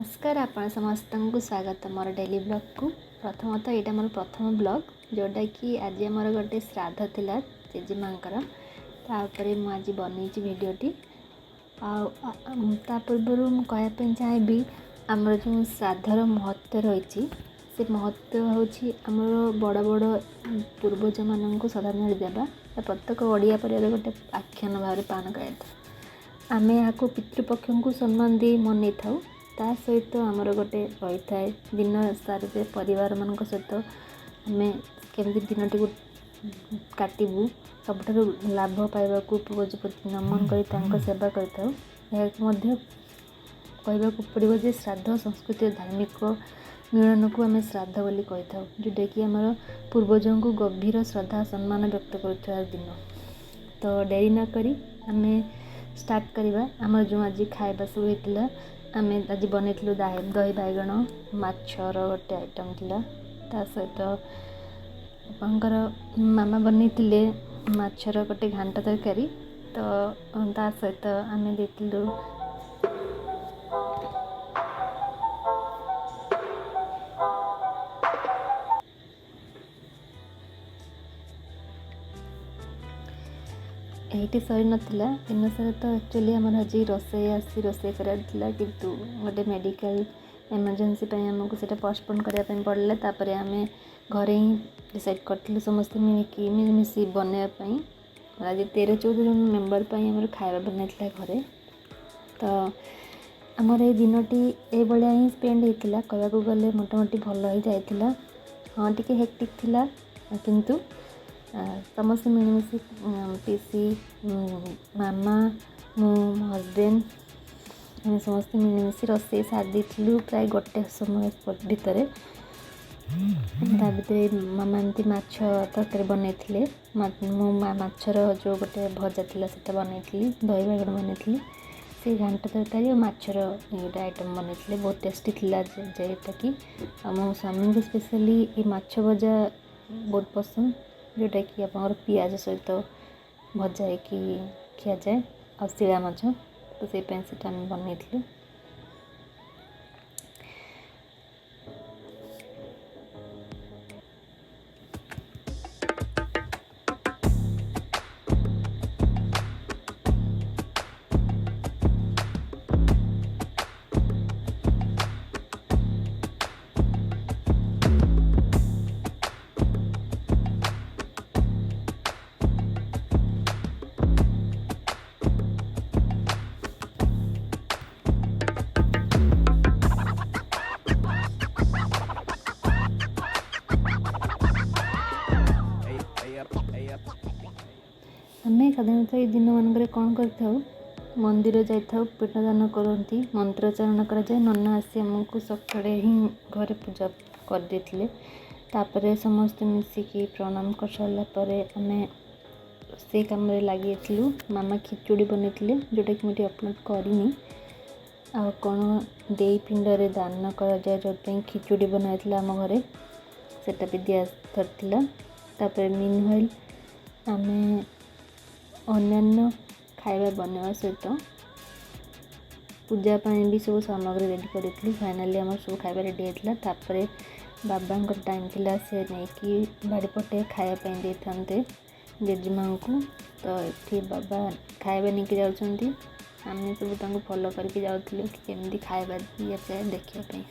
नमस्कार आपण समस्त को स्वागत मोर डेली ब्लॉग को। प्रथमतः यहाँ मोर प्रथम ब्लॉग जोटा कि आज आमर गोटे श्राद्ध थिला जेजेमांकर तापर मुझे बनई भिडटी पूर्व मुझे चाहिए आमर जो श्राद्धर महत्व रही से महत्व हूँ आमर बड़ बड़ पूर्वज मान श्रद्धांजलि देवा प्रत्येक ओडिया पर गोटे आख्यान भाव पालन कर आम यहाँ पितृपक्ष को सम्मान दे मनई था ता सहित आमर गोटे रही था दिन सारे परिवार मान सहित आम केमी दिन टी काटबू सबुठ लाभ पाइबा पूर्वज प्रति नमन कर सेवा कर पड़ो जे श्राद्ध संस्कृति धार्मिक मिलन को आम श्राद्ध बोली कही जोटा कि आमर पूर्वजों को गभीर श्रद्धा सम्मान व्यक्त कर दिन। तो डेरी न करी आम स्टार्ट करवा आमर जो आज खाଇବା सब होता आम आज बनई दही बैगण माछर गोटे आइटम था सहित आपंकर मामा बनई माछर गोटे घांट तरकारी तो ता सहित आम देलु ये सरी नाला दिन सारा तो एक्चुअली आम आज रोसे कराला कि गोटे मेडिकल इमरजेंसी आमको से पोस्टपोन करने पड़े तापर आम घरे ही डिसाइड करूँ समस्त मिलमिशी बनवाई आज 13-14 जन मेम्बर आम खाଇବା बनता घरे। तो आमर ये दिनटी ये ही स्पेंड होता कहूँ गले मोटामोटी भल ही जाता हाँ टी हेक्टिक थिला किंतु समस्त मिलमिशी पीसी मामा मो हजबैंड आम समस्त मिलमिशी रोसे सारी प्राय गोटे समय भितर भर मामा एमती माछ तरकारी बनई मो माछर जो गोटे भजा था से बनई दही बैगण बनई से घांट तरकारी और माछर गोटे आइटम बनई बहुत टेस्टी थिला जेटा कि मो स्वामी को स्पेशली ये माछ भजा बहुत पसंद जोटा कि आप पियाज सहित भजा कि खिया जाए आ शिला माछ तो से बनई। आम साधारणतः ये दिन मानक कौन कर मंदिर जाइए पिंडदान करती मंत्रोच्चारण कराए नना आसी आमको सकाଳେ ही घरे पूजा करदे तापर समस्त मिसिकी प्रणाम कर सारापर आम से कम लगी मामा खिचुड़ी बनई जोटा कि मुझे अपलोड करनी आ कौन दे पिंडरे दान कराए जो खिचुड़ी बनाई आम घरे सेटा भी दिया तापर मीन व्हाइल आम अन्य खाଇବା बनवा सहित पूजापाई भी सब सामग्री रेडी करी फाइनाली आम सब खाଇବା रेडी होता तापर बाबा टाइम थिला से नहीं कि बाड़ी पटे खायापाई दे था जेजेमा को तो ये बाबा खाଇବା नहीं जाऊँगी आम सब फॉलो करके जाऊँ कि केमती खाଇବା दिया जाए देखापी।